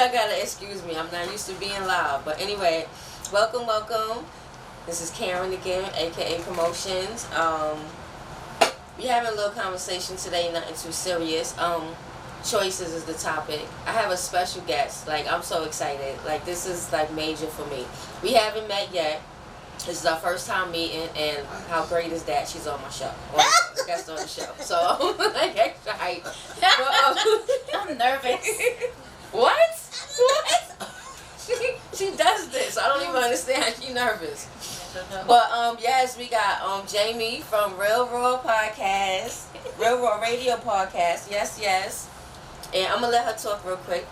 Y'all gotta excuse me. I'm not used to being loud. But anyway, welcome. This is Karen again, aka Promotions. We having a little conversation today, nothing too serious. Choices is the topic. I have a special guest. Like, I'm so excited. Like, this is like major for me. We haven't met yet. This is our first time meeting, and how great is that? She's on my show. Guest on the show. So I'm like extra hype. I'm nervous. What? She does this. I don't even understand how she's nervous. But yes, we got Jamie from Realrawradiopodcast. Realrawradiopodcast. Yes. And I'm gonna let her talk real quick.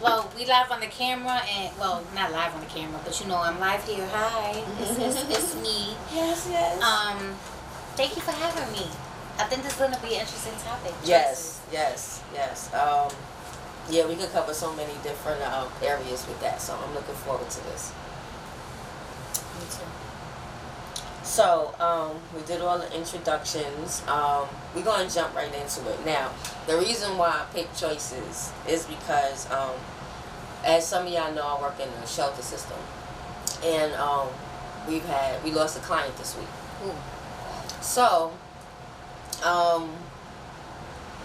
Well, we live on the camera, and well, not live on the camera, but you know I'm live here. Hi, it's me. Yes. Thank you for having me. I think this is gonna be an interesting topic. Yes. Yeah, we could cover so many different areas with that, so I'm looking forward to this. Me too. So, we did all the introductions. We're going to jump right into it. Now, the reason why I picked choices is because, as some of y'all know, I work in the shelter system. And we lost a client this week. Ooh. So,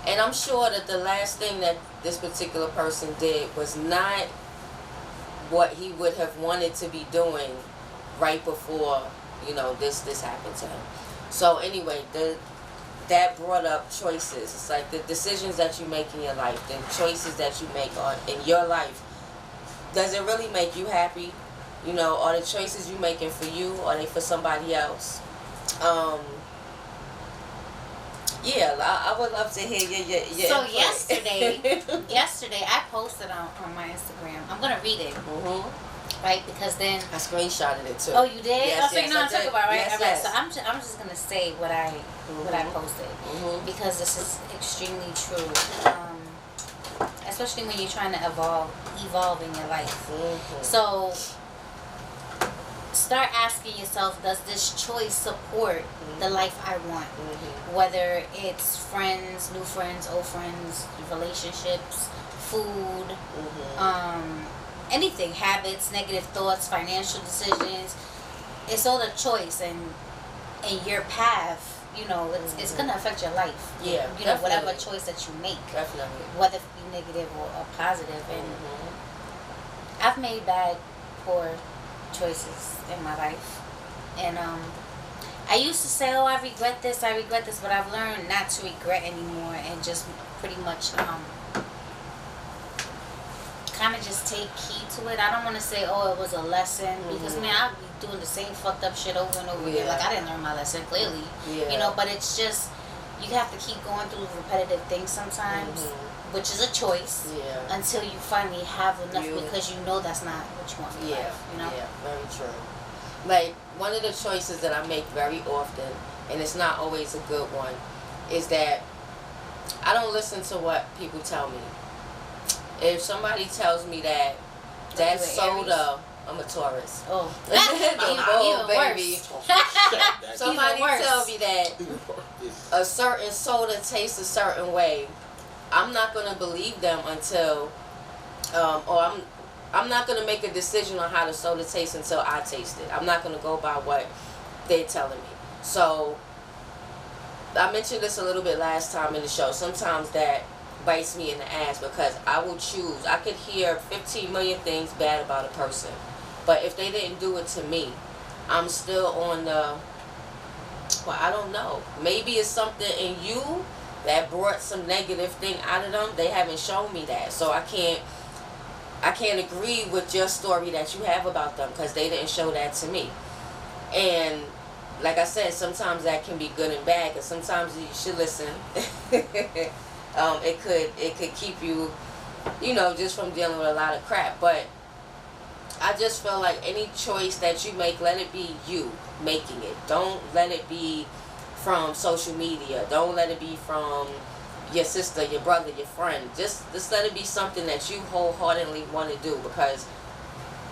and I'm sure that the last thing that this particular person did was not what he would have wanted to be doing right before, you know, this happened to him. So anyway, that brought up choices. It's like the decisions that you make in your life, the choices that you make in your life. Does it really make you happy? You know, are the choices you making for you? Are they for somebody else? Yeah, I would love to hear your So input. yesterday I posted on my Instagram. I'm gonna read it. Right, because then I screenshotted it too. Oh, you did? Yes, so you know what I'm talking about, right? Yes, All right. yes. So I'm just gonna say what I posted because this is extremely true. Especially when you're trying to evolve in your life. So start asking yourself, does this choice support the life I want? Whether it's friends, new friends, old friends, relationships, food, anything, habits, negative thoughts, financial decisions. It's all a choice, and your path, you know, it's gonna affect your life. Yeah, you know, whatever choice that you make, definitely, whether it be negative or positive. And I've made bad, poor choices in my life, and I used to say, oh, I regret this, but I've learned not to regret anymore, and just pretty much kind of just take heed to it. I don't want to say, oh, it was a lesson, because man, I'll be doing the same fucked up shit over and over again. Like, I didn't learn my lesson, clearly. You know, but it's just, you have to keep going through repetitive things sometimes, which is a choice, until you finally have enough, because you know that's not what you want in life, you know? Yeah, very true. Like, one of the choices that I make very often, and it's not always a good one, is that I don't listen to what people tell me. If somebody tells me that soda, I'm a Taurus. Oh, even baby. Worse. Somebody tell me that a certain soda tastes a certain way, I'm not gonna believe them until, or I'm not gonna make a decision on how the soda tastes until I taste it. I'm not gonna go by what they're telling me. So I mentioned this a little bit last time in the show. Sometimes that bites me in the ass, because I will choose. I could hear 15 million things bad about a person, but if they didn't do it to me, I'm still on the, well, I don't know. Maybe it's something in you that brought some negative thing out of them. They haven't shown me that, so I can't agree with your story that you have about them, because they didn't show that to me. And like I said, sometimes that can be good and bad, because sometimes you should listen. It could keep you, you know, just from dealing with a lot of crap. But I just feel like any choice that you make, let it be you making it. Don't let it be from social media. Don't let it be from your sister, your brother, your friend. Just let it be something that you wholeheartedly want to do, because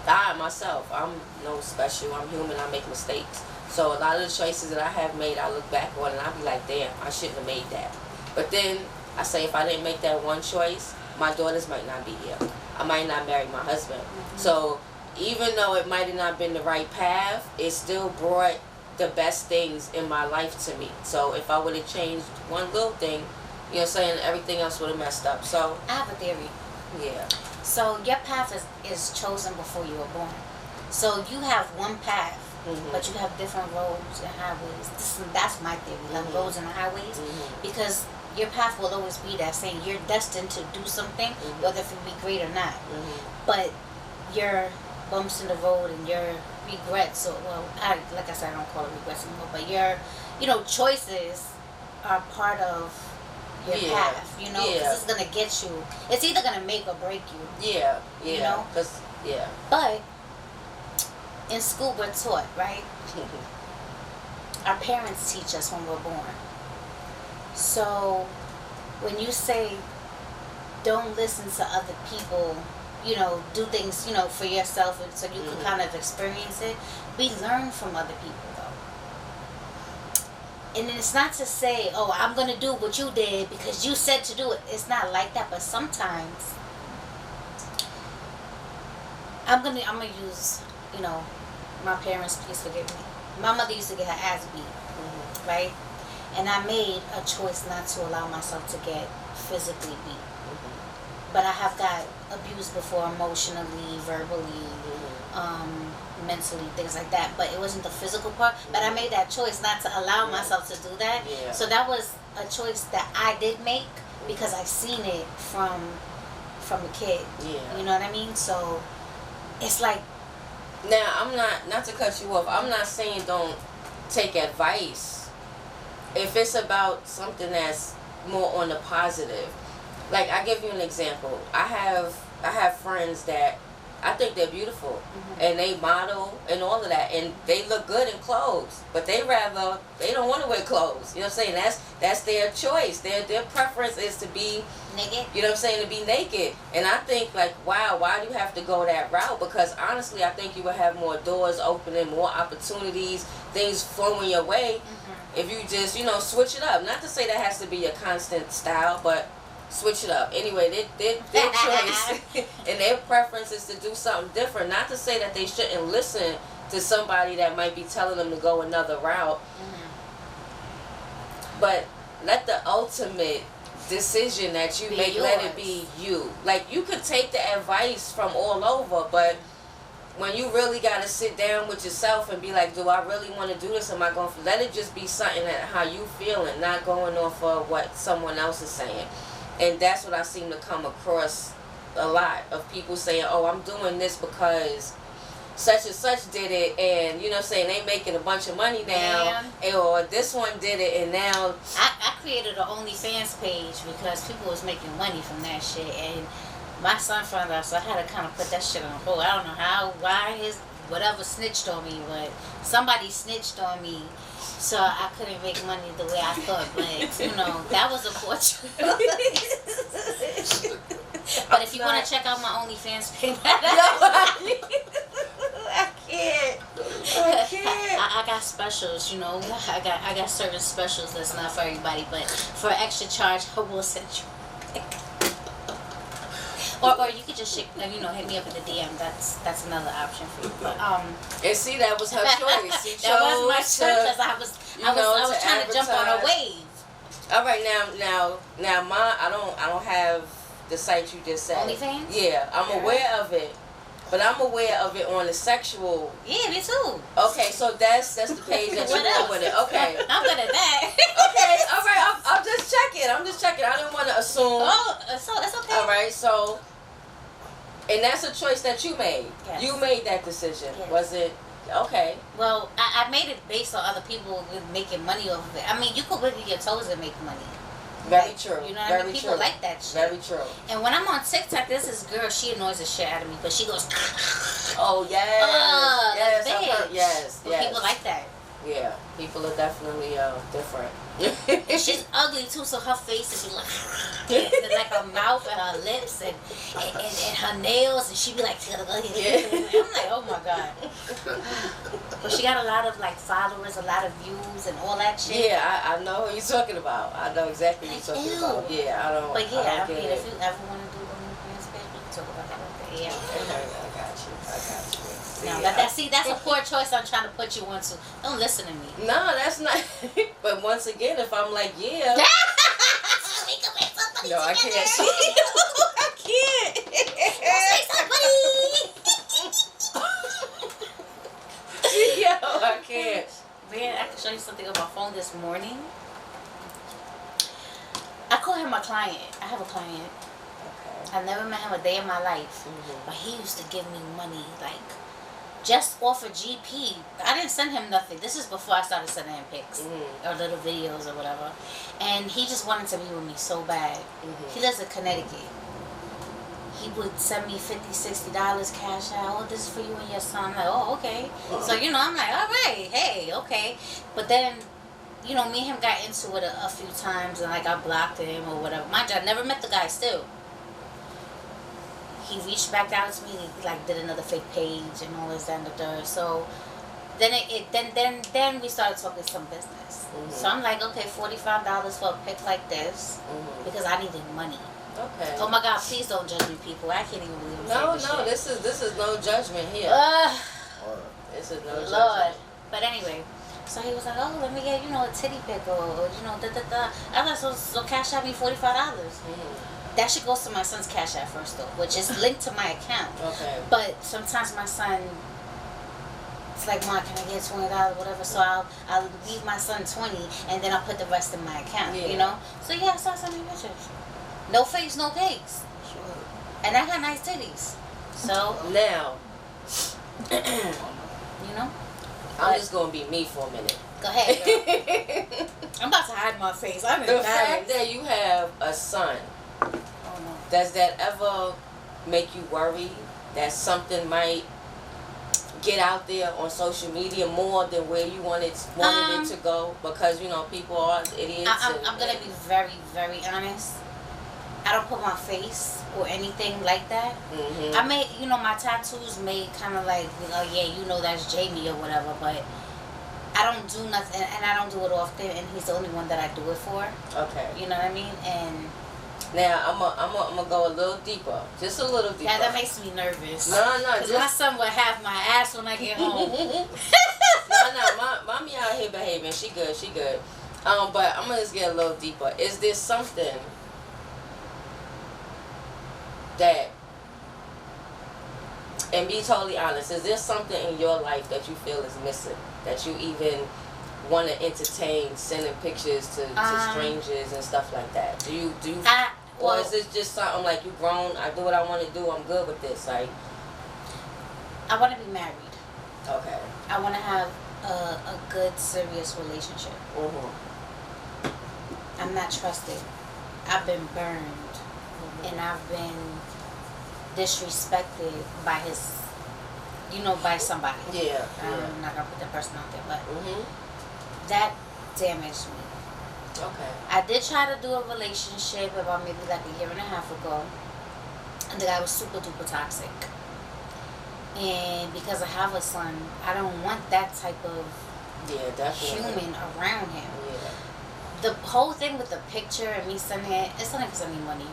I myself, I'm no special. I'm human. I make mistakes. So a lot of the choices that I have made, I look back on and I be like, damn, I shouldn't have made that. But then I say, if I didn't make that one choice, my daughters might not be here. I might not marry my husband. So even though it might have not been the right path, it still brought the best things in my life to me. So if I would have changed one little thing, you know what I'm saying, everything else would have messed up. So I have a theory. Yeah. So your path is chosen before you were born. So you have one path, but you have different roads and highways. That's my theory, like roads and highways, because your path will always be that same. You're destined to do something, whether it be great or not. But your bumps in the road and your regrets, or like I said, I don't call it regrets anymore, but your, choices are part of your path, because it's gonna get you. It's either gonna make or break you. Yeah. You know. But in school we're taught, right? Our parents teach us when we're born. So when you say don't listen to other people, do things, for yourself, and so you can kind of experience it. We learn from other people, though. And it's not to say, oh, I'm going to do what you did because you said to do it. It's not like that. But sometimes I'm gonna use, my parents, please forgive me. My mother used to get her ass beat, right? And I made a choice not to allow myself to get physically beat. But I have got abused before, emotionally, verbally, mentally, things like that. But it wasn't the physical part. But I made that choice not to allow myself to do that. Yeah. So that was a choice that I did make because I seen it from a kid. Yeah. You know what I mean? So it's like. Now, I'm not to cut you off, I'm not saying don't take advice. If it's about something that's more on the positive. Like, I give you an example. I have friends that I think they're beautiful, and they model and all of that, and they look good in clothes, but they don't want to wear clothes. You know what I'm saying? That's their choice. Their preference is to be naked. You know what I'm saying? To be naked. And I think, like, wow, why do you have to go that route? Because honestly, I think you would have more doors opening, more opportunities, things flowing your way if you just, switch it up. Not to say that has to be a constant style, but switch it up. Anyway, their choice and their preference is to do something different. Not to say that they shouldn't listen to somebody that might be telling them to go another route. But let the ultimate decision that you make, let it be you. Like, you could take the advice from all over, but when you really got to sit down with yourself and be like, do I really want to do this? Am I going to let it just be something that how you feeling, not going off of what someone else is saying. And that's what I seem to come across a lot of people saying, oh, I'm doing this because such and such did it, and you know what I'm saying, they making a bunch of money now, or this one did it, and now I created an OnlyFans page because people was making money from that shit, and my son found out, so I had to kind of put that shit on hold. I don't know why his whatever snitched on me, but somebody snitched on me, so I couldn't make money the way I thought. But that was a poor choice. But if you want to check out my OnlyFans page, I got specials, I got certain specials that's not for everybody, but for an extra charge, I will send you. Or you could just hit me up in the DM. That's another option for you. But and see, that was her choice. She that was my choice because I was trying to jump on a wave. All right, now I don't have the site you just said. OnlyFans? Yeah, I'm aware of it. But I'm aware of it on the sexual. Yeah, me too. Okay, so that's the page that you want with it. Okay. I'm good at that. Okay, all right. I'm just checking. I didn't want to assume. Oh, so that's okay. All right, so, and that's a choice that you made. Yes. You made that decision. Yes. Was it? Okay. Well, I made it based on other people making money off of it. I mean, you could wiggle your toes and make money. Very true. You know what I mean? People like that shit. Very true. And when I'm on TikTok, there's this girl, she annoys the shit out of me, but she goes, oh, yes. Yes. But people like that. Yeah. People are definitely different. And she's ugly too, so her face is like her mouth and her lips and her nails, and she be like, I'm like, oh my god. But she got a lot of followers, a lot of views, and all that shit. Yeah, I know who you're talking about. I know exactly what you're talking about. Yeah, I don't. But yeah, I don't get if you ever want to do the OnlyFans page, we can talk about that. Yeah. I got you. No, that's a poor choice I'm trying to put you onto. Don't listen to me. No, that's not. But once again, if I'm like, yeah. No, I can't. I can't. Yo, I can't. Man, I can show you something on my phone this morning. I call him my client. I have a client. Okay. I've never met him a day in my life. But he used to give me money, like, just off of GP. I didn't send him nothing. This is before I started sending him pics or little videos or whatever. And he just wanted to be with me so bad. He lives in Connecticut. He would send me $50, $60 cash out. Oh, this is for you and your son. I'm like, oh, okay. So, you know, I'm like, all right, hey, okay. But then, you know, me and him got into it a few times, and like I blocked him or whatever. Mind you, I never met the guy still. He reached back out to me and he like did another fake page and all this, that, and the third. So then then we started talking some business. So I'm like, okay, $45 for a pic like this because I needed money. Okay. Oh my God, please don't judge me, people. I can't even believe I'm saying this shit. This is no judgment here. This is no judgment. Lord. But anyway, so he was like, oh, let me get, you know, a titty pic or you know, da. I was like, so cash out me $45. That shit goes to my son's cash app first though, which is linked to my account. Okay. But sometimes my son, it's like, Mom, can I get $20, whatever? So I'll leave my son 20, and then I'll put the rest in my account. You know. So yeah, I start sending pictures. No face, no case. Sure. And I got nice titties. So now, you know, I'm just gonna be me for a minute. Go ahead, girl. I'm about to hide my face. I'm the embarrassed. fact that you have a son. Oh no. Does that ever make you worry that something might get out there on social media more than where you wanted it to go? Because, you know, people are idiots. I'm going to be very, very honest. I don't put my face or anything like that. I made, you know, my tattoos made kind of like, you know, yeah, you know that's Jamie or whatever, but I don't do nothing, and I don't do it often, and he's the only one that I do it for. Okay. You know what I mean? And now I'm gonna go a little deeper, just a little deeper. Yeah, that makes me nervous. No, because my son would have my ass when I get home. no, mommy out here behaving. She good. But I'm gonna just get a little deeper. Is there something that, and be totally honest, is there something in your life that you feel is missing, that you even want to entertain sending pictures to strangers and stuff like that? Do you or is this just something like, you grown, I do what I want to do, I'm good with this? Like, I want to be married. Okay. I want to have a good, serious relationship. I'm not trusted. I've been burned, and I've been disrespected by by somebody. Yeah. I'm not gonna put that person out there, but that damaged me. Okay. I did try to do a relationship about maybe like a year and a half ago, and the guy was super duper toxic. And because I have a son, I don't want that type of human around him. Yeah. The whole thing with the picture and me sending it, it's not because I need money.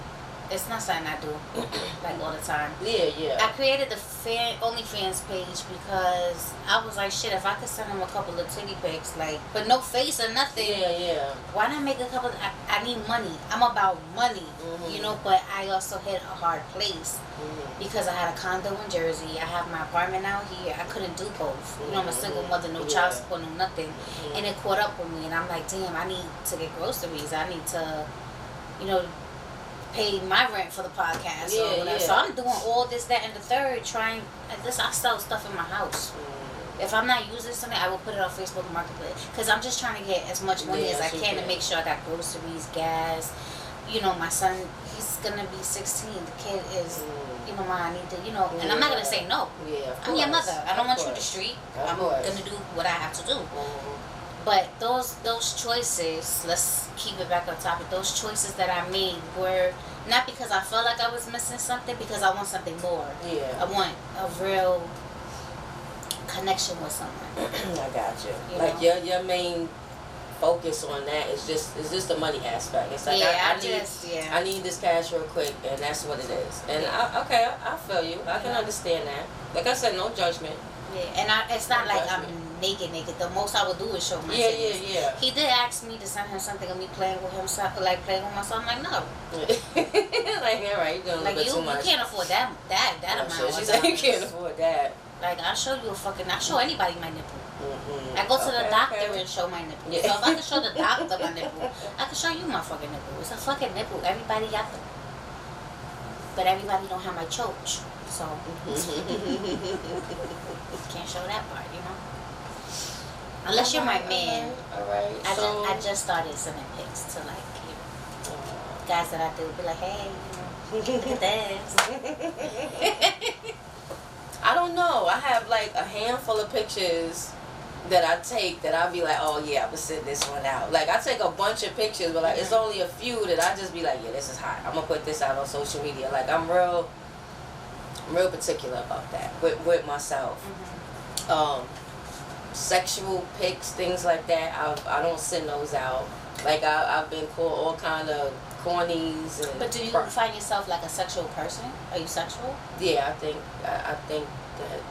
It's not something I do like all the time. Yeah. I created the OnlyFans page because I was like, shit, if I could send him a couple of titty pics, like, but no face or nothing. Yeah. Why not make a couple? I need money. I'm about money, you know. But I also hit a hard place because I had a condo in Jersey. I have my apartment out here. I couldn't do both. You know, I'm a single mother, no child support, no nothing, and it caught up with me. And I'm like, damn, I need to get groceries. I need to, you know, pay my rent for the podcast or whatever. So I'm doing all this, that, and the third, trying. I sell stuff in my house. If I'm not using something, I will put it on Facebook Marketplace because I'm just trying to get as much money as I can to make sure I got groceries, gas. You know, my son, he's gonna be 16. The kid is, you know, I need to, you know, and I'm not gonna say no. Yeah, I'm your mother. I don't want you to street. I'm gonna do what I have to do. But those choices, let's keep it back on topic. Those choices that I made were not because I felt like I was missing something, because I want something more. Yeah. I want a real connection with someone. I got you. You like know? your main focus on that. It's just the money aspect. It's like I need this cash real quick, and that's what it is. And I feel you. I can understand that. Like I said, no judgment. Yeah, and it's not like I'm naked. The most I would do is show my titties. Yeah. He did ask me to send him something of me playing with himself, like playing with myself. I'm like, no. Like, all right, you're doing a little bit too much. You can't afford that amount. Sure. She said you can't afford that. Like, I'll show anybody my nipple. Mm-hmm. I go to the doctor and show my nipple. Yeah. So if I can show the doctor my nipple, I can show you my fucking nipple. It's a fucking nipple. Everybody got them. But everybody don't have my choach. So can't show that part, you know. Unless you're my man. Alright. I just started sending pics to guys that I do. Be like, hey, look at this. I don't know. I have like a handful of pictures that I take that I'll be like, oh yeah, I'm gonna send this one out. Like I take a bunch of pictures, but like it's only a few that I just be like, yeah, this is hot. I'm gonna put this out on social media. Like I'm real particular about that with myself. Sexual pics, things like that, I don't send those out. Like I've been called all kind of cornies. But do you find yourself like a sexual person? Are you sexual? Yeah, I think that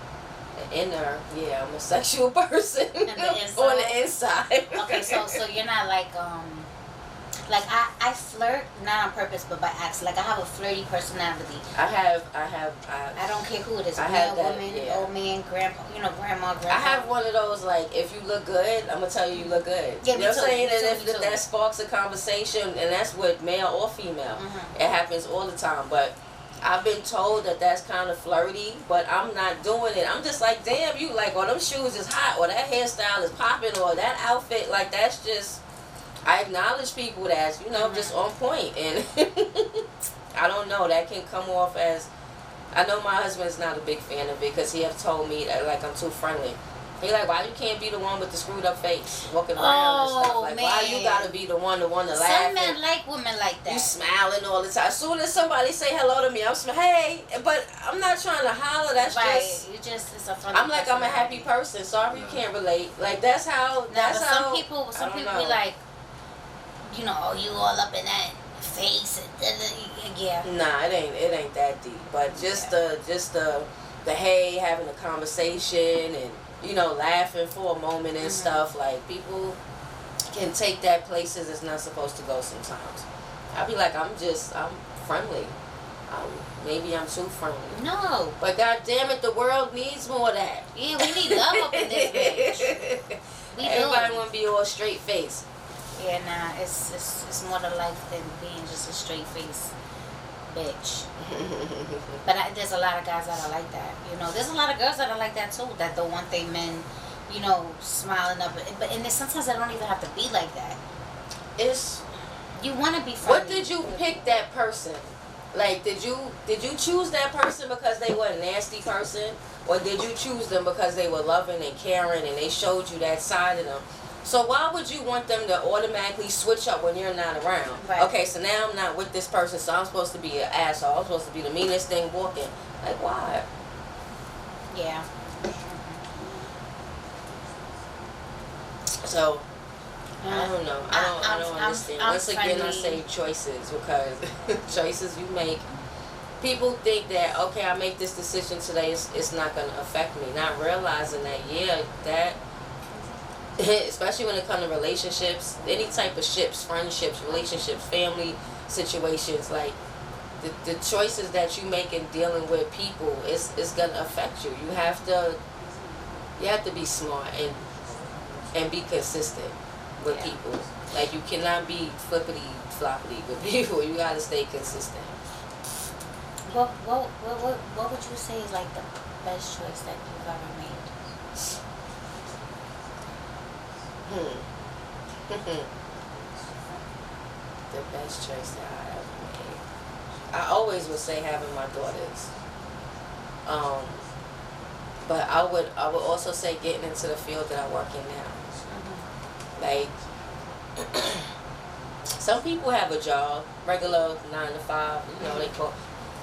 inner, I'm a sexual person. And the inside? On the inside. Okay, so you're not like I flirt not on purpose but by accident. Like I have a flirty personality. I don't care who it is. Male, woman, old man, grandpa, grandma. I have one of those, like, if you look good, I'm gonna tell you look good. Yeah, you know what I'm saying? And if that sparks a conversation, and that's with male or female. It happens all the time. But I've been told that that's kind of flirty, but I'm not doing it. I'm just like, damn, you like, or them shoes is hot, or that hairstyle is popping, or that outfit, like, that's just, I acknowledge people that's, just on point. And I don't know, that can come off as, I know my husband's not a big fan of it because he have told me that, like, I'm too friendly. He like, why you can't be the one with the screwed up face walking around and stuff? Like, man. Why you gotta be the one to laugh? Some men like women like that. You smiling all the time. As soon as somebody say hello to me, I'm smiling, hey, but I'm not trying to holler. That's right. it's a funny I'm like, I'm a happy person. Sorry you can't relate. Like, that's how. Some people be like, you all up in that face and yeah. Nah, it ain't that deep. But just the hey, having a conversation and laughing for a moment and stuff. Like, people can take that places it's not supposed to go sometimes. I'll be like, I'm friendly. Maybe I'm too friendly. No. But God damn it, the world needs more of that. Yeah, we need love up in this bitch. Everybody want to be all straight face. Yeah, nah, it's more to life than being just a straight face bitch. But there's a lot of guys that are like that. There's a lot of girls that are like that too. That don't want they men, smiling up. But sometimes I don't even have to be like that. You want to be friendly. What did you pick that person? Like, did you choose that person because they were a nasty person, or did you choose them because they were loving and caring and they showed you that side of them? So why would you want them to automatically switch up when you're not around? Right. Okay, so now I'm not with this person, so I'm supposed to be an asshole. I'm supposed to be the meanest thing walking. Like, why? Yeah. So, I don't know. I don't understand. Once again, I say choices, because choices you make. People think that, okay, I make this decision today, it's not going to affect me. Not realizing that, especially when it comes to relationships, any type of ships, friendships, relationships, family situations, like the choices that you make in dealing with people is going to affect you. You have to be smart and be consistent with people. Like, you cannot be flippity floppity with people. You got to stay consistent. What would you say is like the best choice that you've ever made? The best choice that I ever made. I always would say having my daughters. But I would also say getting into the field that I work in now. Like, some people have a job, regular 9 to 5, they call.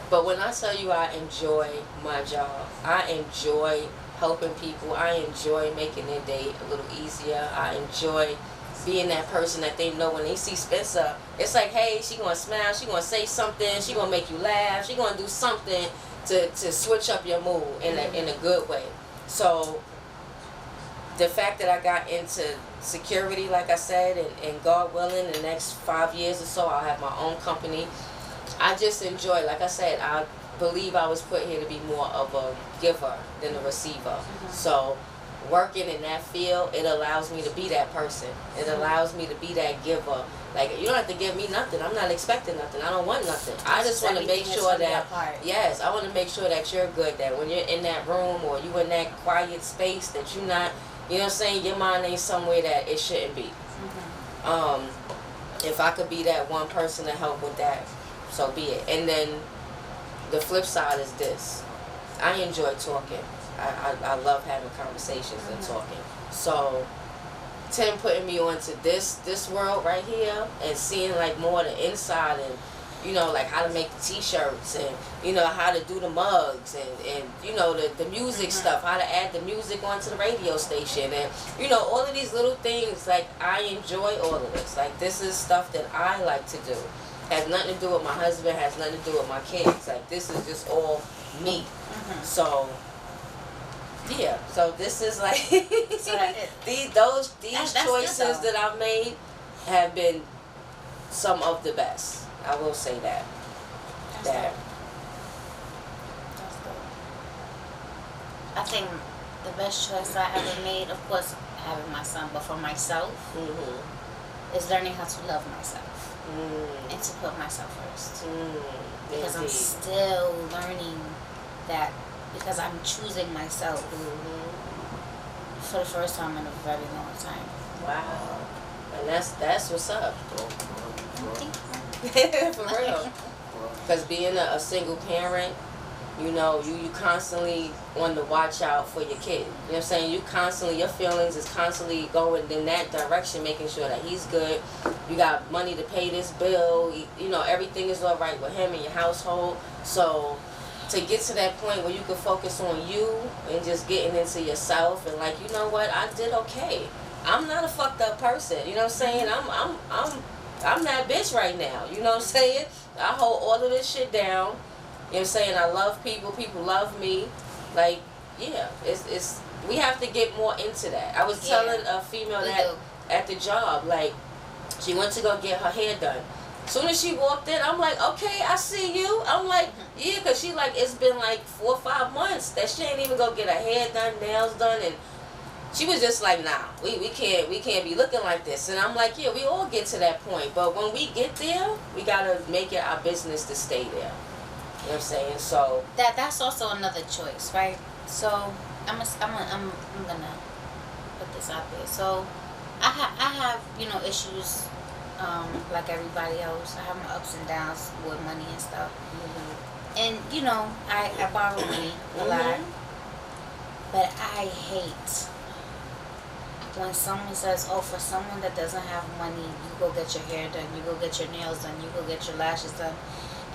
But when I tell you I enjoy my job, I enjoy helping people. I enjoy making their day a little easier. I enjoy being that person that they know when they see Spencer, it's like, hey, she gonna smile, she gonna say something, she gonna make you laugh, she gonna do something to switch up your mood in a good way. So the fact that I got into security, like I said, and God willing, the next 5 years or so, I'll have my own company. I just enjoy, like I said, I believe I was put here to be more of a giver than a receiver. So working in that field, it allows me to be that person. It allows me to be that giver. Like, you don't have to give me nothing. I'm not expecting nothing. I don't want nothing. I just want to make sure that, yes, I want to make sure that you're good, that when you're in that room or you in that quiet space, that you're not, you know what I'm saying, your mind ain't somewhere that it shouldn't be. If I could be that one person to help with that, so be it. And then the flip side is this. I enjoy talking. I love having conversations and talking. So Tim putting me onto this world right here and seeing like more of the inside and, you know, like how to make the t-shirts and, you know, how to do the mugs and you know, the music stuff, how to add the music onto the radio station and, you know, all of these little things. Like, I enjoy all of this. Like, this is stuff that I like to do. Has nothing to do with my husband, has nothing to do with my kids. Like, this is just all me. So yeah, so this is like these choices that I've made have been some of the best. I will say that. That's dope. I think the best choice I ever made, of course, having my son, but for myself, is learning how to love myself and to put myself first. Because I'm still learning that. Because I'm choosing myself for the first time in a very long time. Wow. And that's what's up. For real. Because being a single parent, you know, you constantly on the watch out for your kid. You know what I'm saying? You constantly, your feelings is constantly going in that direction, making sure that he's good. You got money to pay this bill. You know, everything is all right with him and your household. So to get to that point where you can focus on you and just getting into yourself and like, you know what, I did okay. I'm not a fucked up person. You know what I'm saying? I'm that bitch right now. You know what I'm saying? I hold all of this shit down. You know what I'm saying? I love people. People love me. Like, yeah, it's we have to get more into that. I was telling a female that at the job, like, she went to go get her hair done. Soon as she walked in, I'm like, okay, I see you. I'm like, yeah, because she like, it's been like 4 or 5 months that she ain't even go get her hair done, nails done, and she was just like, nah, we can't be looking like this. And I'm like, yeah, we all get to that point, but when we get there, we gotta make it our business to stay there. You know what I'm saying? So that's also another choice, right? So I'm gonna put this out there. So I have you know, issues. Like everybody else, I have my ups and downs with money and stuff. And you know, I borrow money a lot, but I hate when someone says, "Oh, for someone that doesn't have money, you go get your hair done, you go get your nails done, you go get your lashes done."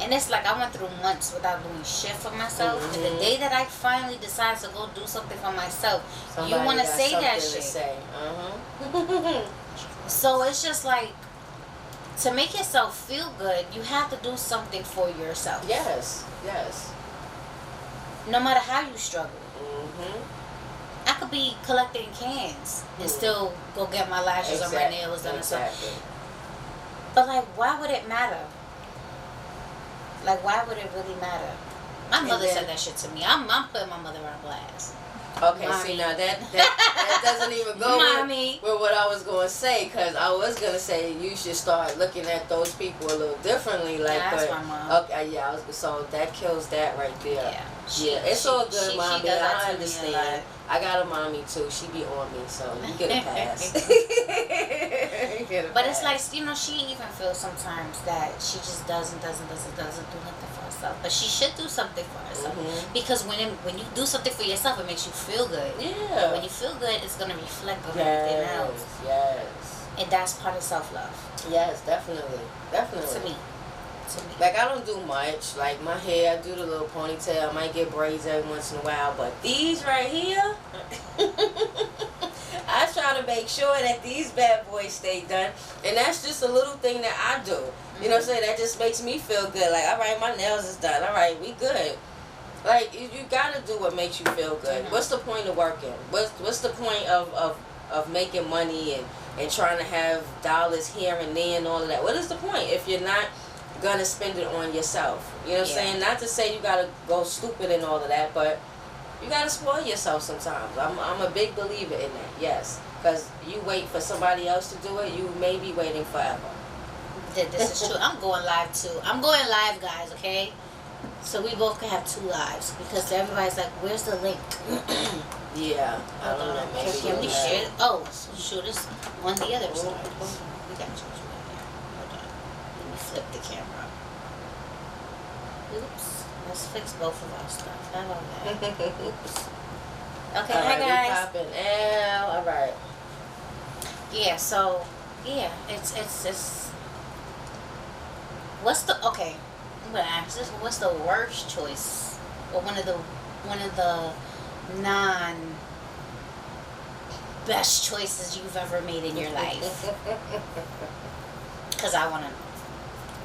And it's like I went through months without doing shit for myself. And the day that I finally decide to go do something for myself, you want to say that shit. So it's just like, to make yourself feel good, you have to do something for yourself. Yes. No matter how you struggle. I could be collecting cans and still go get my lashes or my nails done or something. But like, why would it matter? Like, why would it really matter? My mother said that shit to me. I'm putting my mother on blast. Okay, Mommy. see, now that doesn't even go with what I was going to say, because I was going to say you should start looking at those people a little differently. Like, that's my mom. Okay, yeah, so that kills that right there. Yeah, it's all good, Mommy. I understand. I got a mommy too. She be on me, so you get a pass. But it's like, you know, she even feels sometimes that she just doesn't do nothing for herself. But she should do something for herself. Because when you do something for yourself, it makes you feel good. Yeah. And when you feel good, it's going to reflect on everything else. Yes. And that's part of self-love. Yes, definitely. To me. Like, I don't do much. Like, my hair, I do the little ponytail. I might get braids every once in a while. But these right here, I try to make make sure that these bad boys stay done. And that's just a little thing that I do. You know what I'm saying? That just makes me feel good. Like, all right, my nails is done. All right, we good. Like, you gotta do what makes you feel good. What's the point of working? What's the point of making money and trying to have dollars here and there and all of that? What is the point if you're not gonna spend it on yourself? You know what I'm saying? Not to say you gotta go stupid and all of that, but you gotta spoil yourself sometimes. I'm a big believer in that, yes. Because you wait for somebody else to do it, you may be waiting forever. This is true. I'm going live too. I'm going live, guys, okay? So we both can have 2 lives because everybody's like, where's the link? Yeah. I don't know. Maybe can we share it? Oh, shoot us on the other side. We got you right here. Hold on. Let me flip the camera. Oops. Let's fix both of our stuff. How about that? Oops. Okay, all right, hi guys. Popping. All right. Yeah, so it's what's the okay? I'm gonna ask this. What's the worst choice, or one of the non best choices you've ever made in your life? Because I want to know.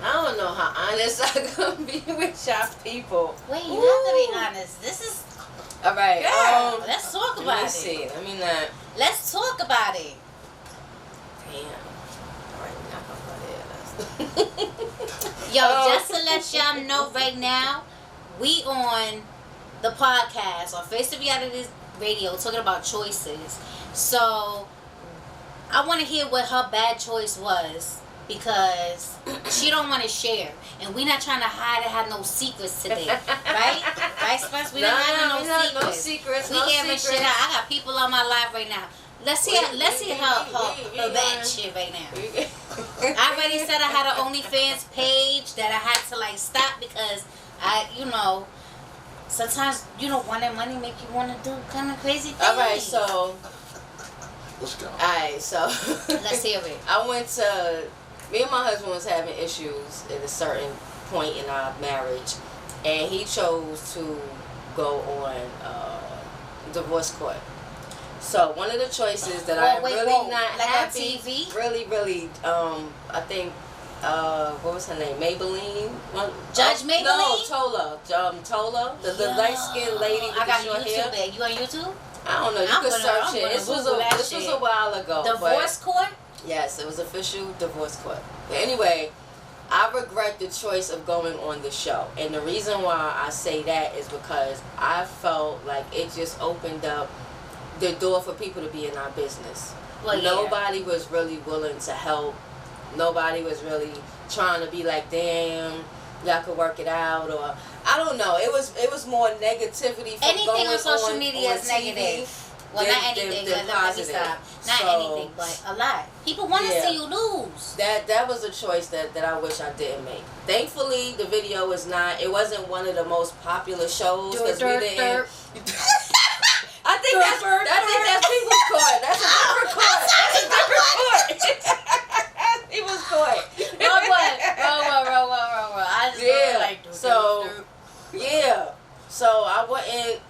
I don't know how honest I'm gonna be with y'all people. Wait, you have to be honest. This is all right. Girl, let's talk about let me it. see. Let me not. Let's talk about it. Damn. All right, we're not gonna go there. Yo, just to let y'all know right now, we on the podcast on Face the Reality Radio talking about choices. So I want to hear what her bad choice was because she don't want to share, and we not trying to hide and have no secrets today, right? Right, Spence? We not having no secrets. We giving shit out. I got people on my live right now. Let's see her bad shit right now. I already said I had an OnlyFans page that I had to like stop because sometimes wanting money make you want to do kind of crazy things. All right, so let's go. All right, so let's hear it. Me and my husband was having issues at a certain point in our marriage, and he chose to go on divorce court. So one of the choices that I'm really not like happy, on TV? really, I think, what was her name? Maybelline? Judge Maybelline? No, Tola, the light skinned lady with I got the short YouTube hair. You on YouTube? I don't know. You can search it. This was a while ago. Divorce court? Yes, it was official divorce court. But anyway, I regret the choice of going on the show. And the reason why I say that is because I felt like it just opened up the door for people to be in our business. Well, nobody was really willing to help. Nobody was really trying to be like, damn, y'all could work it out, or I don't know. It was more negativity from anything going on social on media is negative. Well, not anything. Let me stop. Not anything, but a lot. People want to see you lose. That was a choice that I wish I didn't make. Thankfully, the video is not. It wasn't one of the most popular shows because we didn't. I think that's people's court. That's a different court. That's a different court. People's court. Wrong. I just yeah. Like So I wouldn't.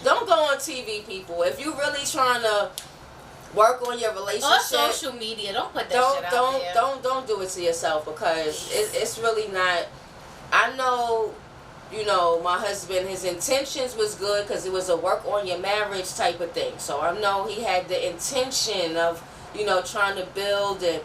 Don't go on TV, people. If you really trying to work on your relationship, or social media, don't put that shit out there. Don't do it to yourself because it's really not. I know. My husband, his intentions was good because it was a work on your marriage type of thing. So I know he had the intention of, trying to build and.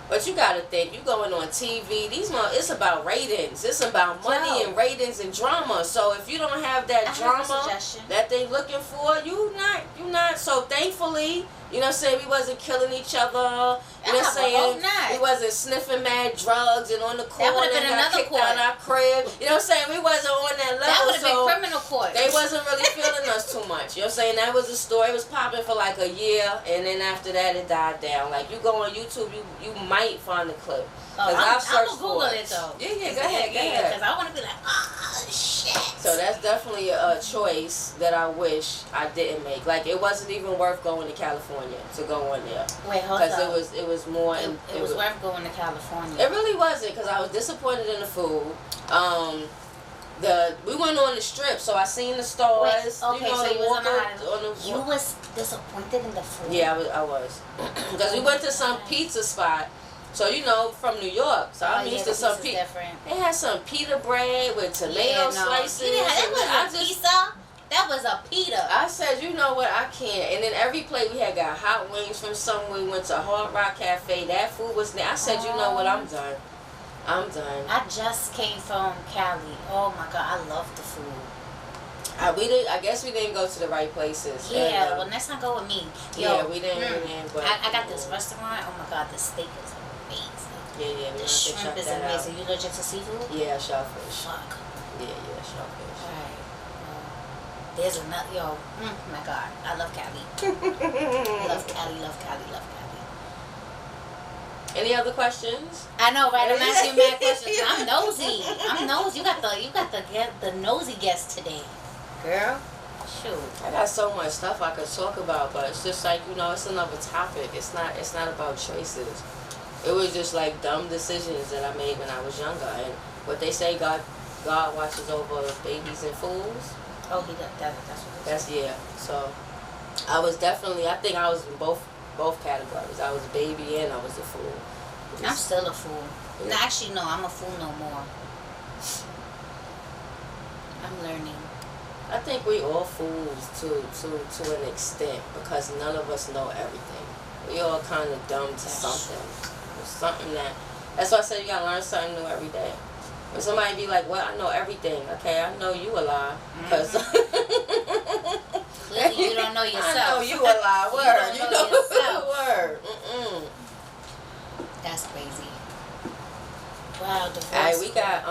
But you gotta think, you going on TV. It's about ratings. It's about money and ratings and drama. So if you don't have that drama that they looking for, you not. So thankfully, we wasn't killing each other. You know what I'm saying? We wasn't sniffing mad drugs and on the corner and got kicked out our crib. You know what I'm saying? We wasn't on that level. That would have been criminal court. They wasn't really feeling us too much. You know what I'm saying? That was a story. It was popping for like a year, and then after that it died down. Like you go on YouTube, you might find a clip. I've searched for it though. Yeah, go ahead. Because I want to be like, shit. So that's definitely a choice that I wish I didn't make. Like it wasn't even worth going to California to go on there. Wait, hold on. Because it was more. It was worth going to California. It really wasn't because I was disappointed in the food. We went on the strip, so I seen the stores. Wait, okay, you know, so you was on the you was disappointed in the food. Yeah, I was. Because we went to some pizza spot. So, you know, from New York. So I'm used to some pizza. They had some pita bread with tomato slices. That was a pizza. That was a pita. I said, you know what, I can't. And then every plate we had got hot wings from somewhere. We went to Hard Rock Cafe. That food was there. I said, you know what, I'm done. I'm done. I just came from Cali. Oh my God, I love the food. I guess we didn't go to the right places. Yeah, well, next time go with me. Yeah, we didn't. But I got this restaurant. Oh my God, the steak is amazing. Yeah. The shrimp is amazing. You allergic to seafood? Yeah, shellfish. Fuck. Yeah, shellfish. Alright. There's another. Yo, my God, I love Cali. love Cali. Any other questions? I know, right? I'm asking mad questions. I'm nosy. You got the nosy guest today, girl. Shoot. I got so much stuff I could talk about, but it's just like, you know, it's another topic. It's not about choices. It was just like dumb decisions that I made when I was younger. And what they say, God watches over babies and fools. Oh, he does. That's what. That's yeah. So I was definitely. I think I was in both categories. I was a baby and I was a fool. I'm still a fool. Yeah. No, actually, no. I'm a fool no more. I'm learning. I think we all fools to an extent because none of us know everything. We all kind of dumb to something. Something that's why I said you gotta learn something new every day. When somebody be like, well, I know everything. Okay, I know you a lie. Because clearly you don't know yourself. I know you a lie. Word. You don't know yourself. Word. That's crazy. Wow, divorce. Alright, we got,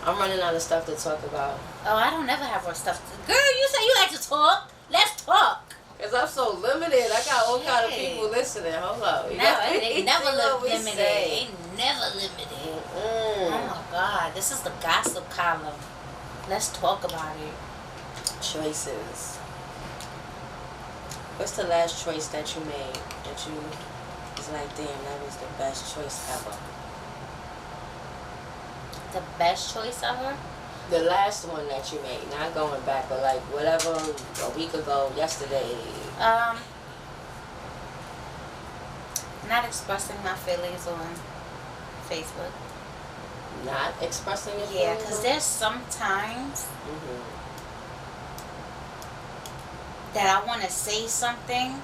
I'm running out of stuff to talk about. Oh, I don't never have more stuff. Girl, you say you like to talk. Let's talk. Because I'm so limited. I got all kind of people listening. Hold up. No, it ain't never limited. Ain't never limited. Oh my God. This is the gossip column. Let's talk about it. Choices. What's the last choice that you made that you was like, damn, that was the best choice ever? The best choice ever? The last one that you made, not going back, but like whatever, a week ago, yesterday. Not expressing my feelings on Facebook. Not expressing your feelings? Yeah, because there's sometimes that I want to say something,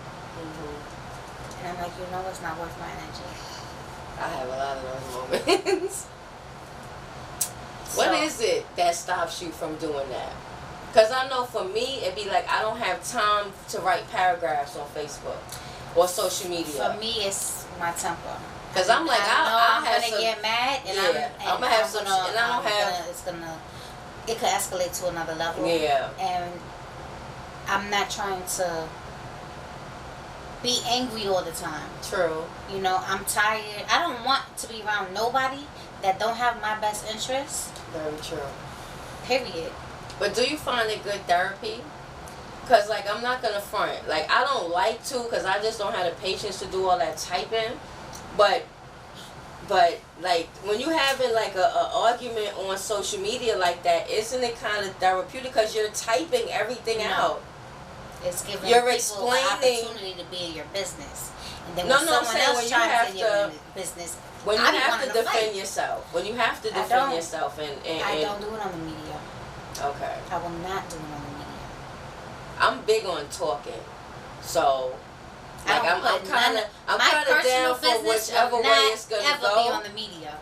and I'm like, you know, it's not worth my energy. I have a lot of those moments. What is it that stops you from doing that? Because I know for me, it'd be like I don't have time to write paragraphs on Facebook or social media. For me, it's my temper. Because I'm like, I'm gonna get mad, and I'm gonna have some, and I don't have. It could escalate to another level. Yeah. And I'm not trying to be angry all the time. True. You know, I'm tired. I don't want to be around nobody that don't have my best interests. Very true. Period. But do you find it good therapy? Because, like, I'm not going to front. Like, I don't like to because I just don't have the patience to do all that typing. But like, when you having, like, a argument on social media like that, isn't it kind of therapeutic because you're typing everything out? It's giving you're people explaining, an opportunity to be in your business. And then no, when someone else tries to be in your business, when you have to defend yourself. When you have to defend yourself. And I don't do it on the media. Okay. I will not do it on the media. I'm big on talking. So, like, I'm kind of down for whichever way it's going to go. Be on the media.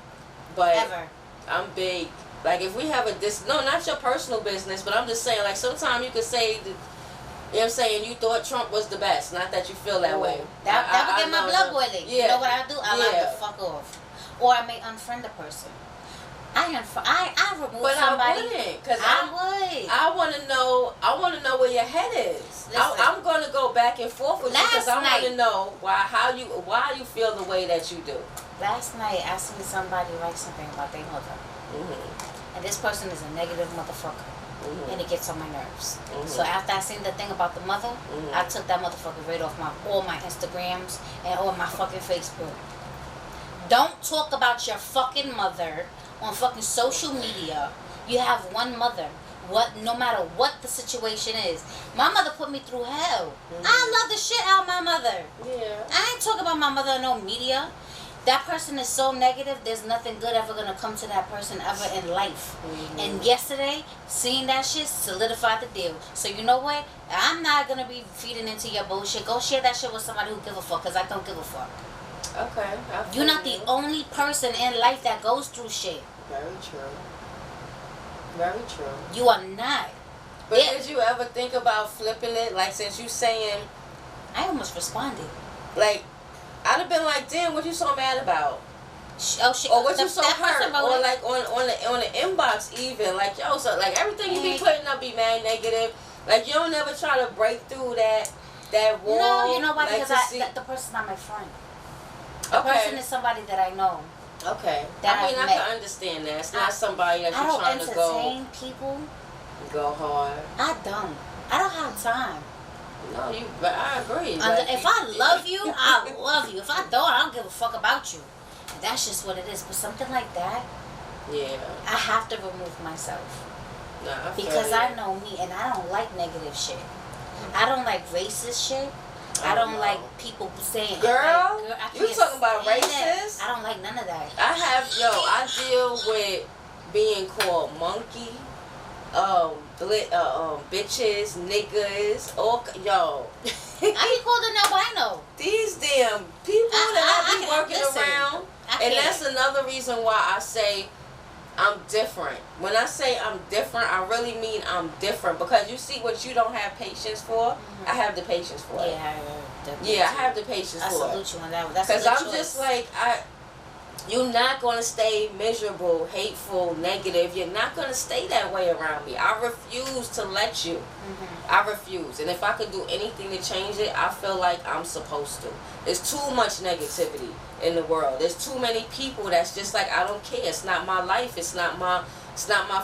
But ever. I'm big. Like, if we have no, not your personal business, but I'm just saying, like, sometimes you could say, you know what I'm saying, you thought Trump was the best. Not that you feel that way. That would get my blood boiling. Yeah. You know what I do? I like to fuck off. Or I may unfriend a person. I remove somebody. I wouldn't, because I would. I want to know where your head is. I'm going to go back and forth with you because I want to know why you feel the way that you do. Last night I seen somebody write something about their mother, and this person is a negative motherfucker, and it gets on my nerves. So after I seen the thing about the mother, I took that motherfucker right off all my Instagrams and all my fucking Facebook. Don't talk about your fucking mother on fucking social media. You have one mother. No matter what the situation is. My mother put me through hell. I love the shit out of my mother. Yeah. I ain't talking about my mother on no media. That person is so negative, there's nothing good ever gonna come to that person ever in life. And yesterday, seeing that shit solidified the deal. So you know what? I'm not gonna be feeding into your bullshit. Go share that shit with somebody who give a fuck, because I don't give a fuck. Okay. You're not the only person in life that goes through shit. Very true. Very true. You are not. But did you ever think about flipping it? Like, since you saying... I almost responded. Like, I'd have been like, damn, what you so mad about? Oh shit! Or what you so hurt? Or like on the inbox even. Like, yo, so like everything you be putting up be mad negative. Like, you don't ever try to break through that wall. No, you know why? Like, because the person's not my friend. The person is somebody that I know. Okay. That I mean, I can understand that. It's not somebody that you're trying to go... I don't entertain people. Go hard. I don't have time. No, but I agree. If I love you, I love you. If I don't give a fuck about you. And that's just what it is. But something like that, yeah, I have to remove myself. Nah, because I know me, and I don't like negative shit. I don't like racist shit. I don't like people saying, girl, like, you talking about racist? I don't like none of that. I deal with being called monkey, bitches, niggas, yo. I be called an albino. These damn people that I be working around. And that's another reason why I say I'm different. When I say I'm different, I really mean I'm different. Because you see what you don't have patience for, I have the patience for it. I have the patience for it. I salute you on that one. Because I'm just like, you're not going to stay miserable, hateful, negative. You're not going to stay that way around me. I refuse to let you. I refuse. And if I could do anything to change it, I feel like I'm supposed to. There's too much negativity in the world. There's too many people that's just like, I don't care. It's not my life. It's not my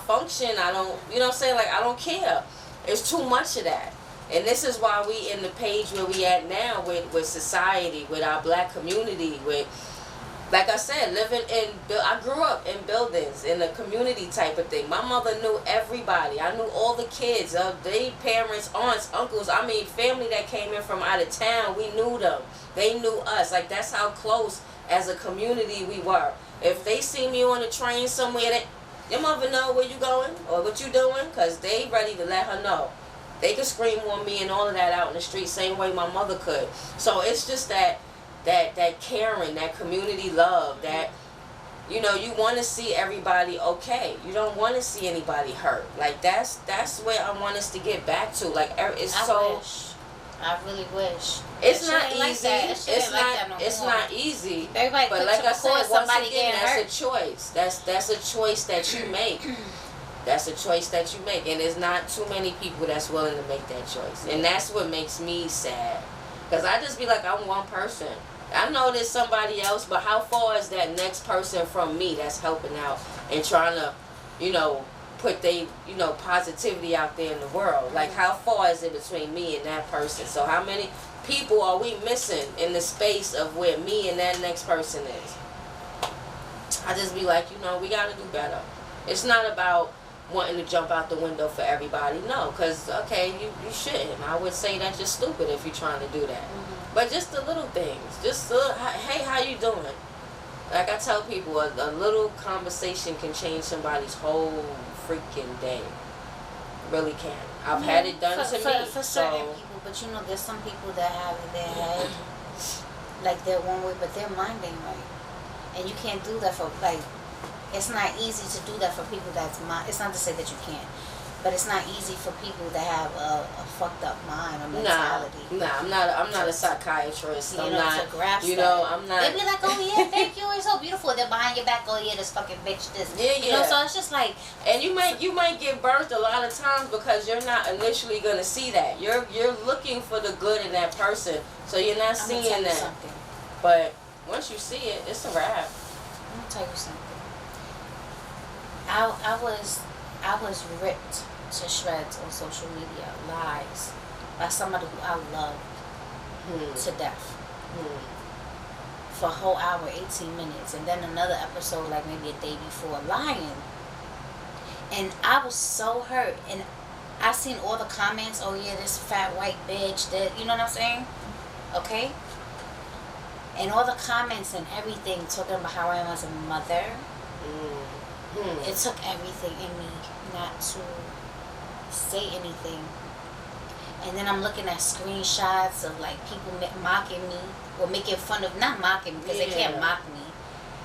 function. I don't, you know what I'm saying? Like, I don't care. There's too much of that. And this is why we in the page where we at now with society, with our black community, with... Like I said, I grew up in buildings, in a community type of thing. My mother knew everybody. I knew all the kids, their parents, aunts, uncles. I mean, family that came in from out of town, we knew them. They knew us. Like, that's how close as a community we were. If they see me on a train somewhere, your mother know where you going or what you doing, because they ready to let her know. They could scream on me and all of that out in the street, same way my mother could. So it's just that caring, that community love, that, you know, you want to see everybody okay. You don't want to see anybody hurt. Like, that's where I want us to get back to. Like, I really wish. It's not easy. It's not easy. Everybody, but like I said, once again, that's hurt. a choice. That's a choice that you make. That's a choice that you make, and there's not too many people that's willing to make that choice, and that's what makes me sad. Cause I just be like, I'm one person. I know there's somebody else, but how far is that next person from me that's helping out and trying to, you know, put positivity out there in the world? Like, how far is it between me and that person? So how many people are we missing in the space of where me and that next person is? I just be like, you know, we got to do better. It's not about wanting to jump out the window for everybody. No, because, okay, you shouldn't. I would say that you're stupid if you're trying to do that. But just the little things. Just, hey, how you doing? Like I tell people, a little conversation can change somebody's whole freaking day. Really can. I've had it done to me. For certain people, but you know, there's some people that have in their head, like they're one way, but their mind ain't right. And you can't do that for, like, it's not easy to do that for people that's mind. It's not to say that you can't, but it's not easy for people that have a fucked up mind or mentality. Nah, I'm not a psychiatrist. I'm not. To grasp I'm not. They be like, oh yeah, thank you, it's so beautiful. Then behind your back, oh yeah, this fucking bitch, this. Yeah. You know, so it's just like. And you might get burnt a lot of times because you're not initially gonna see that. You're looking for the good in that person, so you're not seeing that. Something. But once you see it, it's a wrap. I'm gonna tell you something. I was ripped to shreds on social media, lies, by somebody who I loved to death. for a whole hour, 18 minutes, and then another episode like maybe a day before, lying. And I was so hurt, and I seen all the comments, oh yeah, this fat white bitch, that, you know what I'm saying? Okay? And all the comments and everything talking about how I am as a mother. It took everything in me not to say anything. And then I'm looking at screenshots of like people mocking me or making fun of, not mocking me because they can't mock me,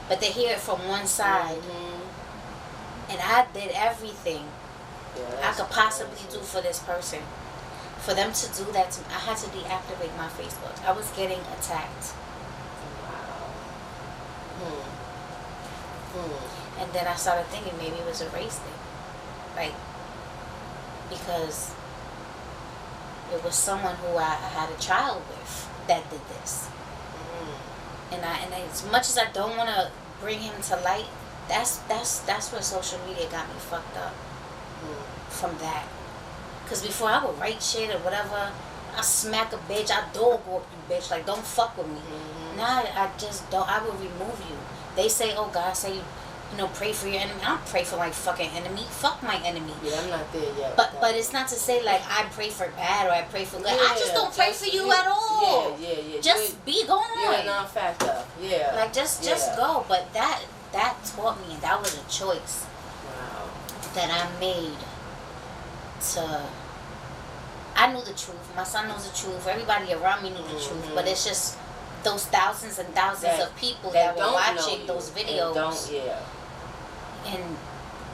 but they hear it from one side. And I did everything I could possibly do for this person. For them to do that to me, I had to deactivate my Facebook. I was getting attacked. And then I started thinking maybe it was a race thing. Like, because it was someone who I had a child with that did this. And as much as I don't want to bring him to light, that's where social media got me fucked up. From that. Because before I would write shit or whatever, I smack a bitch, I dog walk you bitch, like don't fuck with me. Now I just don't, I will remove you. They say, oh God, say, you know, pray for your enemy. I don't pray for my fucking enemy. Fuck my enemy. Yeah, I'm not there yet. But it's not to say like I pray for bad or I pray for good. I just don't pray for you at all. Yeah. Just be going. You're a non-factor. Yeah. Like just go. But that taught me, and that was a choice. Wow. That I made. I knew the truth. My son knows the truth. Everybody around me knew the truth. But it's just those thousands and thousands of people that were watching those videos. And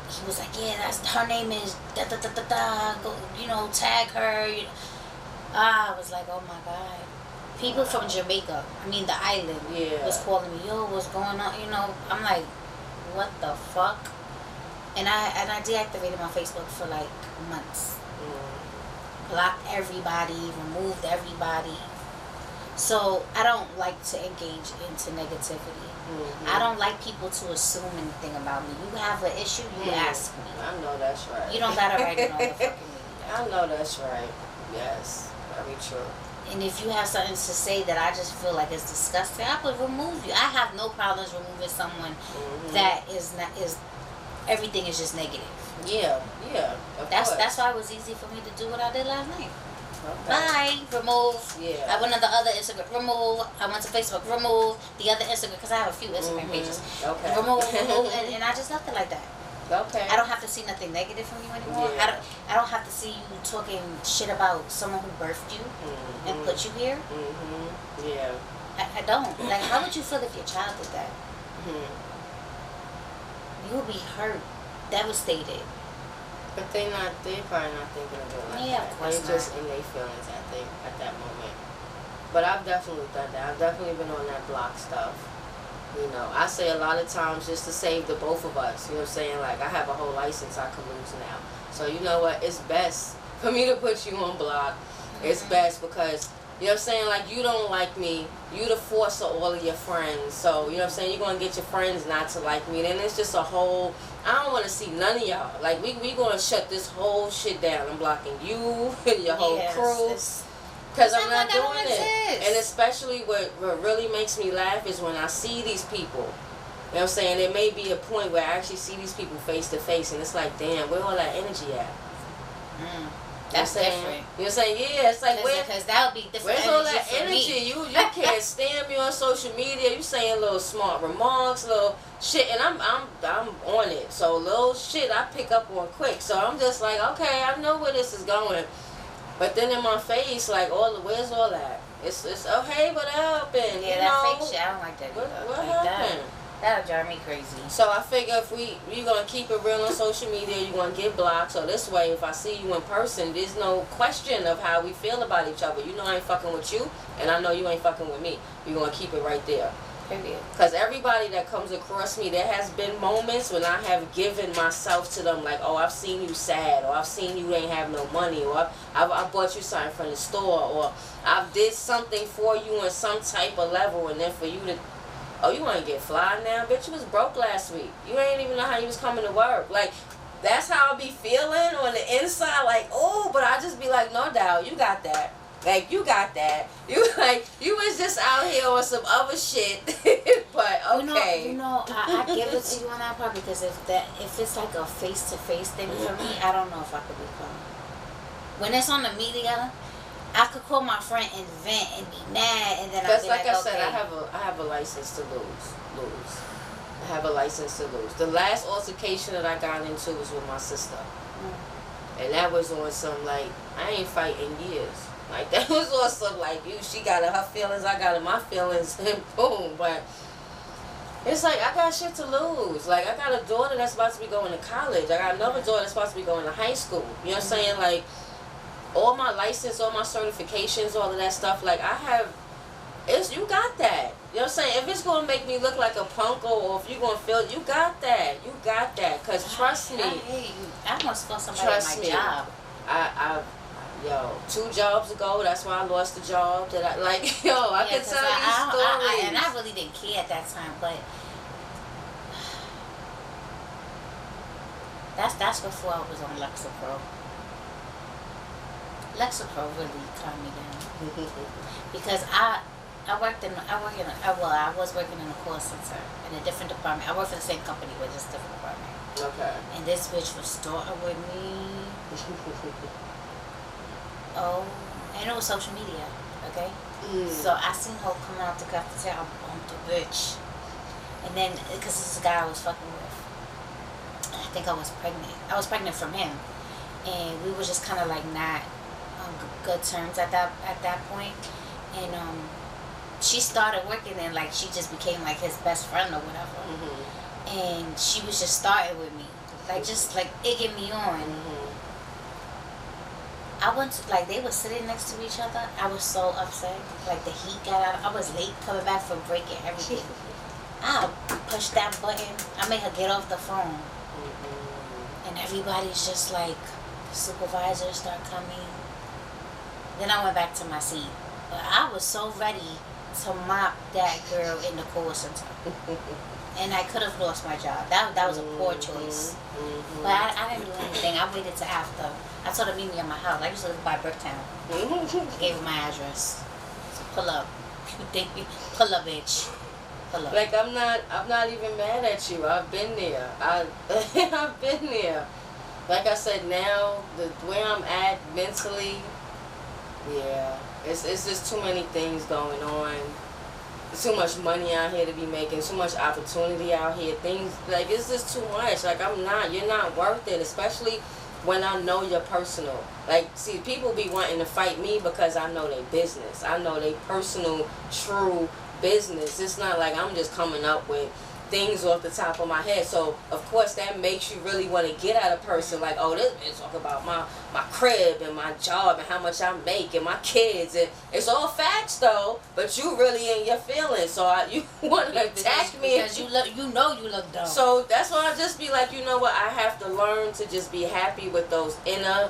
he was like, yeah, that's her name is da da da da da. Go, you know, tag her. I was like, oh my God. People from Jamaica, I mean the island, was calling me, yo, what's going on? You know, I'm like, what the fuck? And I deactivated my Facebook for like months. Blocked everybody, removed everybody. So I don't like to engage into negativity. I don't like people to assume anything about me. You have an issue, you ask me. I know that's right. You don't gotta write it on the fucking media. I know that's right. Yes, very true. And if you have something to say that I just feel like it's disgusting, I would remove you. I have no problems removing someone that is everything is just negative. Yeah. That's why it was easy for me to do what I did last night. Okay. Bye, remove. Yeah. I went on the other Instagram, remove. I went to Facebook, remove. The other Instagram, because I have a few Instagram pages. Okay. Remove, and I just left it like that. Okay. I don't have to see nothing negative from you anymore. Yeah. I don't have to see you talking shit about someone who birthed you and put you here. Yeah. I don't. Like, how would you feel if your child did that? You would be hurt, devastated. But they're probably not thinking of it like Yeah, that. of course They're just in their feelings, I think, at that moment. But I've definitely done that. I've definitely been on that block stuff. You know, I say a lot of times just to save the both of us. You know what I'm saying? Like, I have a whole license I can lose now. So, you know what? It's best for me to put you on block. It's best because, you know what I'm saying? Like, you don't like me. You the force of all of your friends. So, you know what I'm saying? You're going to get your friends not to like me. Then it's just a whole... I don't want to see none of y'all. Like, we going to shut this whole shit down. I'm blocking you and your whole crew. Because I'm not doing it. And especially what really makes me laugh is when I see these people. You know what I'm saying? There may be a point where I actually see these people face to face. And it's like, damn, where all that energy at? That's different. You know what I'm saying? Yeah, it's like, because that would be different. Where's all that energy? You can't stand me on social media. You saying little smart remarks, little shit, and I'm on it. So little shit I pick up on quick. So I'm just like, okay, I know where this is going. But then in my face, like, where's all that? It's oh hey, what happened? Yeah, that fake shit. I don't like that. What like happened? That'll drive me crazy. So I figure if you're gonna keep it real on social media, you're gonna get blocked. So this way, if I see you in person, there's no question of how we feel about each other. You know I ain't fucking with you, and I know you ain't fucking with me. You're gonna keep it right there. Because everybody that comes across me, there has been moments when I have given myself to them, like, oh, I've seen you sad, or I've seen you ain't have no money, or I bought you something from the store, or I did something for you on some type of level, and then for you to, oh, you want to get fly now? Bitch, you was broke last week. You ain't even know how you was coming to work. Like, that's how I be feeling on the inside, like, oh, but I just be like, no doubt, you got that. Like, you got that. You was just out here on some other shit. But okay. I give it to you on that part because if it's like a face-to-face thing for me, I don't know if I could be calm. When it's on the media, I could call my friend and vent and be mad, and then I'll be like, I said, I have a license to lose. I have a license to lose. The last altercation that I got into was with my sister. And that was on some, like, I ain't fighting years. Like, that was on some, like, she got her feelings, I got my feelings, and boom. But it's like, I got shit to lose. Like, I got a daughter that's about to be going to college. I got another daughter that's about to be going to high school. You know what I'm saying? Like, all my license, all my certifications, all of that stuff, like, you got that. You know what I'm saying? If it's going to make me look like a punk or if you're going to feel, you got that. You got that. Because trust me. I must feel somebody at my job. Yo, 2 jobs ago, that's why I lost the job. That I could tell you stories. And I really didn't care at that time, but that's before I was on Lexapro. Lexapro really calmed me down because I was working in a call center in a different department. I worked for the same company but just a different department. Okay. And this bitch was starting with me. Oh, and it was social media, okay? So I seen her coming out the cafeteria, I bumped the bitch. And then, because this is a guy I was fucking with, I think I was pregnant. I was pregnant from him. And we were just kind of like not on good terms at that point. And she started working and like she just became like his best friend or whatever. And she was just starting with me. Like just like egging me on. I went to, like, they were sitting next to each other. I was so upset. Like, the heat got out. I was late coming back from break and everything. I pushed that button. I made her get off the phone. And everybody's just like, the supervisors start coming. Then I went back to my seat. But I was so ready to mop that girl in the call center. And I could have lost my job. That was a poor choice. But I didn't do anything. I waited till after. I told her to meet me at my house. I used to live by Bricktown. I gave her my address. So pull up. Pull up, bitch. Pull up. Like, I'm not even mad at you. I've been there. I've been there. Like I said, now where I'm at mentally, yeah, it's just too many things going on. There's too much money out here to be making, too much opportunity out here. Things like it's just too much. Like you're not worth it, especially when I know your personal. Like, see, people be wanting to fight me because I know their business. I know their personal, true business. It's not like I'm just coming up with things off the top of my head. So of course that makes you really want to get at a person like, oh, this bitch talk about my crib and my job and how much I make and my kids, and it's all facts though, but you really in your feelings, so you want to attack me because you look dumb. So that's why I just be like, you know what, I have to learn to just be happy with those inner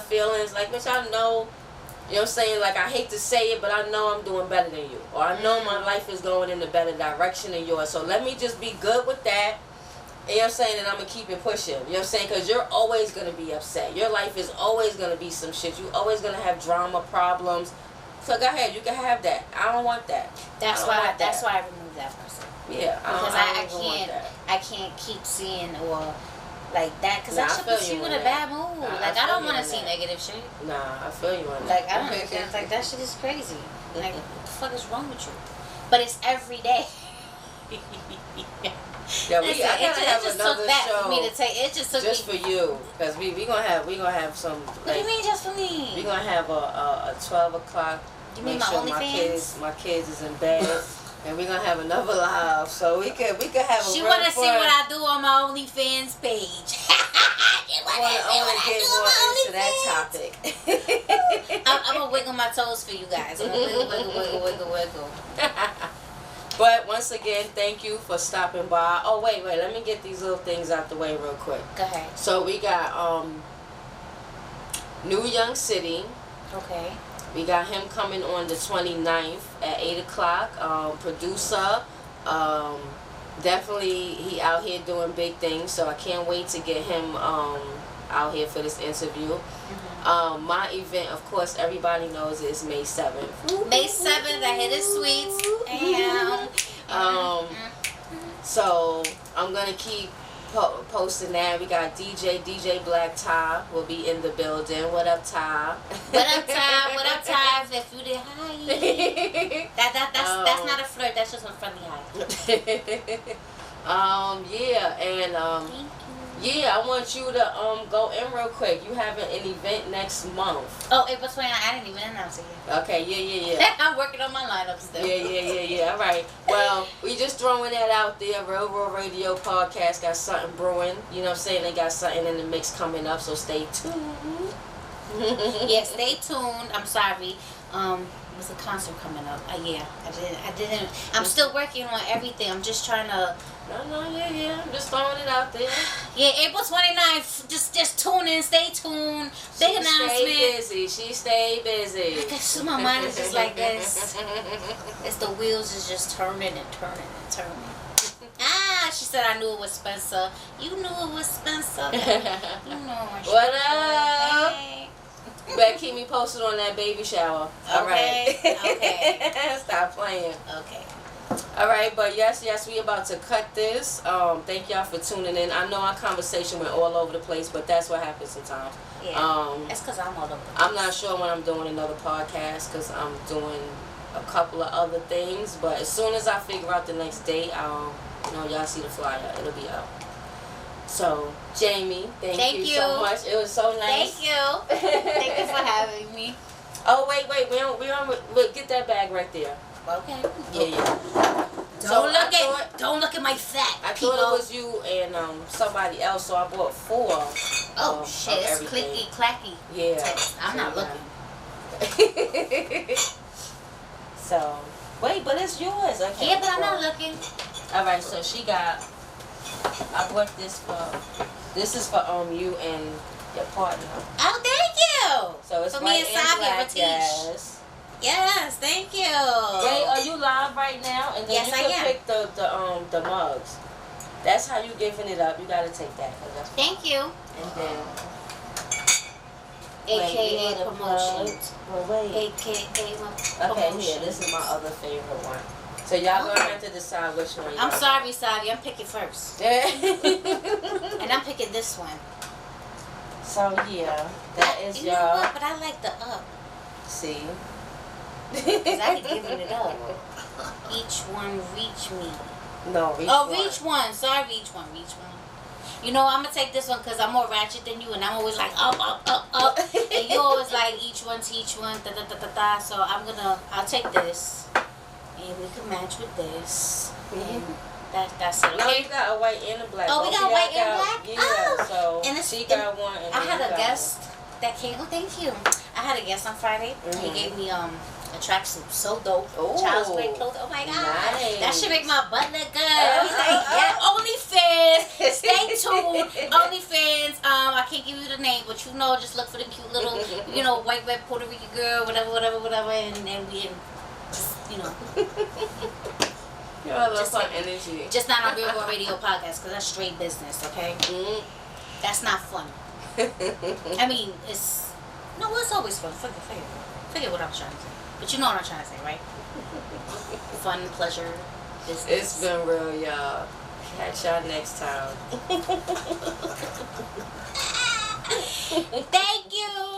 feelings. Like, bitch, I know. You know what I'm saying? Like, I hate to say it, but I know I'm doing better than you. Or I know my life is going in a better direction than yours. So let me just be good with that. You know what I'm saying? And I'm going to keep it pushing. You know what I'm saying? Because you're always going to be upset. Your life is always going to be some shit. You're always going to have drama, problems. So go ahead. You can have that. I don't want that. That's why I removed that person. Yeah. Because I can't keep seeing or... like that, because that shit puts you in a bad mood. Like, I don't want to see negative shit. Nah, I feel you on that. Like, I don't understand. Like, that shit is crazy. Like, what the fuck is wrong with you? But it's every day. Yeah, it just took that for me to take. It just took just for you, because we gonna have some. Like, what do you mean just for me? We gonna have a 12 o'clock. You mean my OnlyFans? My kids is in bed. And we're gonna have another live, so we could have a She real wanna fun. see what I do on my OnlyFans page. I wanna get more into that topic. I'm gonna wiggle my toes for you guys. I'm gonna wiggle. But once again, thank you for stopping by. Oh wait, let me get these little things out the way real quick. Go ahead. So we got New Young City. Okay. We got him coming on the 29th at 8 o'clock. Producer, definitely he out here doing big things, so I can't wait to get him out here for this interview. My event, of course, everybody knows is May 7th. May 7th, I hit it sweets. So I'm gonna keep posting that. We got DJ Black Ty will be in the building. What up, Ty? What up, Ty? What up, Ty? If you did hi. That's not a flirt. That's just a friendly hi. Yeah, I want you to go in real quick. You having an event next month. Oh, April 29th. I didn't even announce it yet. Okay, yeah. I'm working on my lineup still. Yeah. All right. Well, we just throwing that out there. Real Radio Podcast got something brewing. You know what I'm saying? They got something in the mix coming up, so stay tuned. Yeah, stay tuned. I'm sorry. There's a concert coming up. I didn't. I'm still working on everything. I'm just trying to. No, yeah. I'm just throwing it out there. Yeah, April 29th. Just tune in. Stay tuned. Big announcement. She stay busy. So my mind is just like this. It's the wheels is just turning and turning and turning. She said I knew it was Spencer. You knew it was Spencer. You know what up? Hey. You better keep me posted on that baby shower. All right. Okay. Stop playing. Okay. All right, but yes, we about to cut this. Thank y'all for tuning in. I know our conversation went all over the place, but that's what happens sometimes. Yeah. That's because I'm all over the place. I'm not sure when I'm doing another podcast because I'm doing a couple of other things. But as soon as I figure out the next date, y'all see the flyer. It'll be out. So, Jamie, thank you so much. It was so nice. Thank you. Thank you for having me. Oh, wait. We get that bag right there. Okay. Yeah. Don't look at my fat. I thought it was you and somebody else, so I bought 4. Oh shit! It's clicky clacky. Yeah. I'm not looking. So wait, but it's yours. Okay. Yeah, but I'm not looking. All right. So she got. I bought this for. This is for you and your partner. Oh, thank you. So it's for white me and Savi black. Ratish. Yes, thank you. Wait, are you live right now? And then yes, you I can am. pick the mugs. That's how you giving it up. You gotta take that. That's thank you. And then AKA promotions. Wait. AKA promotions. Okay, here. This is my other favorite one. So y'all gonna have to decide which one. I'm sorry, Savi. I'm picking first. And I'm picking this one. So yeah, that is you y'all. know what? But I like the up. See. Because I could give it up. Each one reach me. No, reach one. one. Reach one. Sorry, reach one. You know, I'm going to take this one because I'm more ratchet than you. And I'm always like, up. And you always like, each one to each one. Da. So I'll take this. And we can match with this. And that's it. Okay? No, you got a white and a black. Oh, we got white and black? Yeah, so and she got one. And I had a guest one. that came. Oh, thank you. I had a guest on Friday. Mm-hmm. He gave me a tracksuit, so dope. Ooh, Child's play clothes. Oh my god, nice. that should make my butt look good. He's like, yeah, OnlyFans. Stay tuned, OnlyFans. I can't give you the name, but just look for the cute little, white red Puerto Rican girl, whatever, and then we, just, You have a lot of fun energy. Just not on Real Radio Podcast because that's straight business, okay? Mm-hmm. That's not fun. I mean, it's always fun. Forget what I'm trying to say. But you know what I'm trying to say, right? Fun, pleasure, business. It's been real, y'all. Catch y'all next time. Thank you.